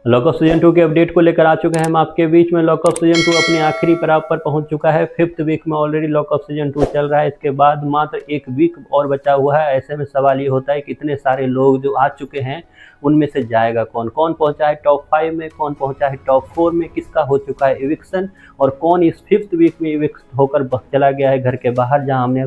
Lock off season 2 के update को लेकर आ चुके हैं हम आपके बीच में। लॉक ऑफ सीजन 2 अपने आखिरी पड़ाव पर पहुंच चुका है। 5th वीक में ऑलरेडी लॉक ऑफ सीजन 2 चल रहा है। इसके बाद मात्र 1 वीक और बचा हुआ है। ऐसे में सवाल ये होता है कि इतने सारे लोग जो आ चुके हैं उनमें से जाएगा कौन, कौन पहुंचा है टॉप 5 में, कौन पहुंचा है टॉप 4 में, किसका हो चुका है इविक्शन और कौन इस 5th वीक में इविक्ट होकर चला गया है घर के बाहर। जहां हमने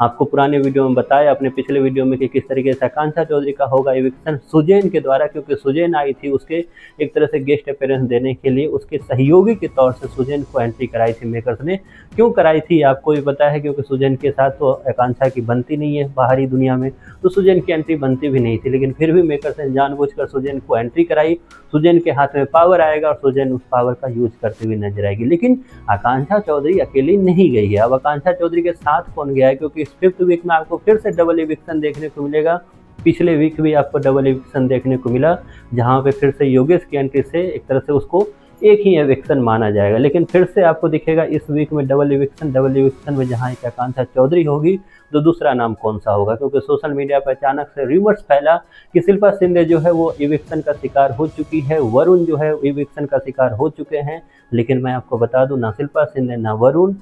आपको पुराने वीडियो में बताया, अपने पिछले वीडियो में, कि किस तरीके से आकांक्षा चौधरी का होगा इविक्शन सुजैन के द्वारा, क्योंकि सुजैन आई थी उसके एक तरह से गेस्ट अपीयरेंस देने के लिए। उसके सहयोगी के तौर से सुजैन को एंट्री कराई थी मेकर्स ने। क्यों कराई थी आपको भी पता है, क्योंकि सुजैन के साथ तो आकांक्षा की बनती नहीं है बाहरी दुनिया में, तो सुजैन की एंट्री बनती भी नहीं थी। लेकिन फिर भी मेकर्स ने जानबूझकर सुजैन को एंट्री कराई। सुजैन के हाथ में पावर आएगा और सुजैन उस पावर का यूज करते हुए नजर आएगी। लेकिन आकांक्षा चौधरी अकेली नहीं गई है। अब आकांक्षा चौधरी के साथ कौन गया है, क्योंकि इस 5th वीक में आपको फिर से डबल इविक्शन देखने को मिलेगा। पिछले वीक भी आपको डबल इविक्शन देखने को मिला, जहां पे फिर से योगेश की एंट्री से एक तरह से उसको एक ही इविक्शन माना जाएगा। लेकिन फिर से आपको दिखेगा इस वीक में डबल इविक्शन में जहां एक आकांक्षा चौधरी होगी तो दूसरा नाम कौन सा होगा, क्योंकि सोशल मीडिया पर अचानक से रूमर्स फैला कि शिल्पा शिंदे जो है वो इविक्शन का शिकार हो चुकी है, वरुण जो है इविक्शन का शिकार हो चुके हैं। लेकिन मैं आपको बता दूं, ना शिल्पा शिंदे ना वरुण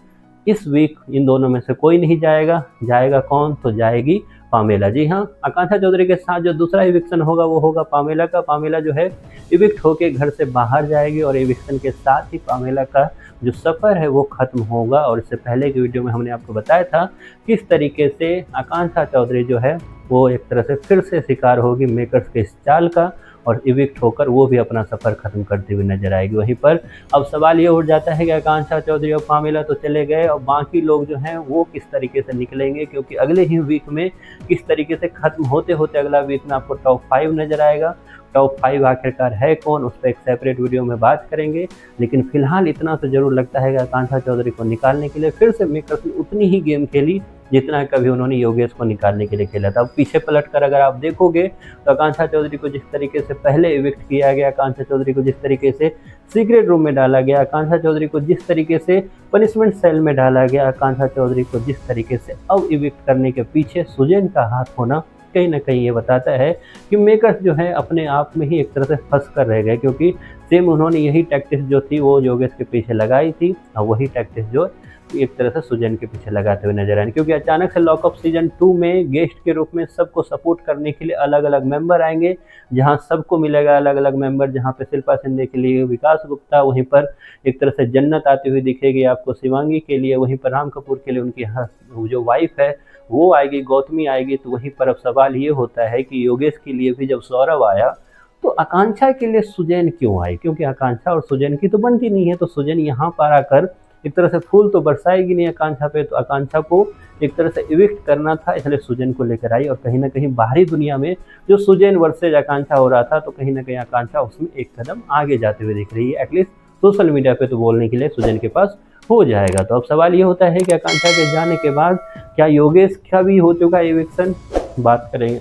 इस वीक इन दोनों में से कोई नहीं जाएगा। जाएगा कौन, तो जाएगी पामेला। जी हाँ, आकांक्षा चौधरी के साथ जो दूसरा इविक्शन होगा वो होगा पामेला का। पामेला जो है इविक्ट होके घर से बाहर जाएगी और इविक्शन के साथ ही पामेला का जो सफ़र है वो ख़त्म होगा। और इससे पहले की वीडियो में हमने आपको बताया था किस तरीके से आकांक्षा चौधरी जो है वो एक तरह से फिर से शिकार होगी मेकर्स के इस चाल का और इविक्ट होकर वो भी अपना सफ़र ख़त्म करते हुए नजर आएगी। वहीं पर अब सवाल ये उठ जाता है कि आकांक्षा चौधरी और पामेला तो चले गए और बाकी लोग जो हैं वो किस तरीके से निकलेंगे, क्योंकि अगले ही वीक में किस तरीके से ख़त्म होते होते अगला वीक में आपको टॉप 5 नज़र आएगा। टॉप 5 आखिरकार है कौन, उस पर एक सेपरेट वीडियो में बात करेंगे। लेकिन फिलहाल इतना तो जरूर लगता है कि आकांक्षा चौधरी को निकालने के लिए फिर से मेकर्स ने उतनी ही गेम खेली जितना कभी उन्होंने योगेश को निकालने के लिए खेला था। अब पीछे पलटकर अगर आप देखोगे तो आकांक्षा चौधरी को जिस तरीके से पहले इविक्ट किया गया, आकांक्षा चौधरी को जिस तरीके से सीक्रेट रूम में डाला गया, आकांक्षा चौधरी को जिस तरीके से पनिशमेंट सेल में डाला गया, आकांक्षा चौधरी को जिस तरीके से अब इविक्ट करने के पीछे सुजैन का हाथ होना, कहीं ना कहीं ये बताता है कि मेकर्स जो है अपने आप में ही एक तरह से फंस कर रह गए। क्योंकि सेम उन्होंने यही टैक्टिस जो थी वो योगेश के पीछे लगाई थी और वही टैक्टिस जो एक तरह से सुजैन के पीछे लगाते हुए नजर आए। क्योंकि अचानक से लॉक ऑफ सीजन 2 में गेस्ट के रूप में सबको सपोर्ट करने के लिए अलग अलग मेंबर आएंगे, जहां सबको मिलेगा अलग अलग मेंबर। जहां पे शिल्पा शिंदे के लिए विकास गुप्ता, वहीं पर एक तरह से जन्नत आती हुई दिखेगी आपको शिवांगी के लिए, वहीं पर राम कपूर के लिए उनकी जो वाइफ है वो आएगी, गौतमी आएगी। तो वहीं पर अब सवाल ये होता है कि योगेश के लिए भी जब सौरभ आया तो आकांक्षा के लिए सुजैन क्यों आई, क्योंकि आकांक्षा और सुजैन की तो बनती नहीं है। तो सुजैन यहाँ पर आकर एक तरह से फूल तो बरसाएगी नहीं आकांक्षा पे, तो आकांक्षा को एक तरह से इविक्ट करना था, इसलिए सुजैन को लेकर आई। और कहीं ना कहीं बाहरी दुनिया में जो सुजैन वर्सेज आकांक्षा हो रहा था, तो कहीं ना कहीं आकांक्षा उसमें एक कदम आगे जाते हुए दिख रही है। एटलीस्ट सोशल मीडिया पे तो बोलने के लिए सुजैन के पास हो जाएगा। तो अब सवाल ये होता है कि आकांक्षा के जाने के बाद क्या योगेश का भी हो चुका है इविक्शन, बात करेंगे।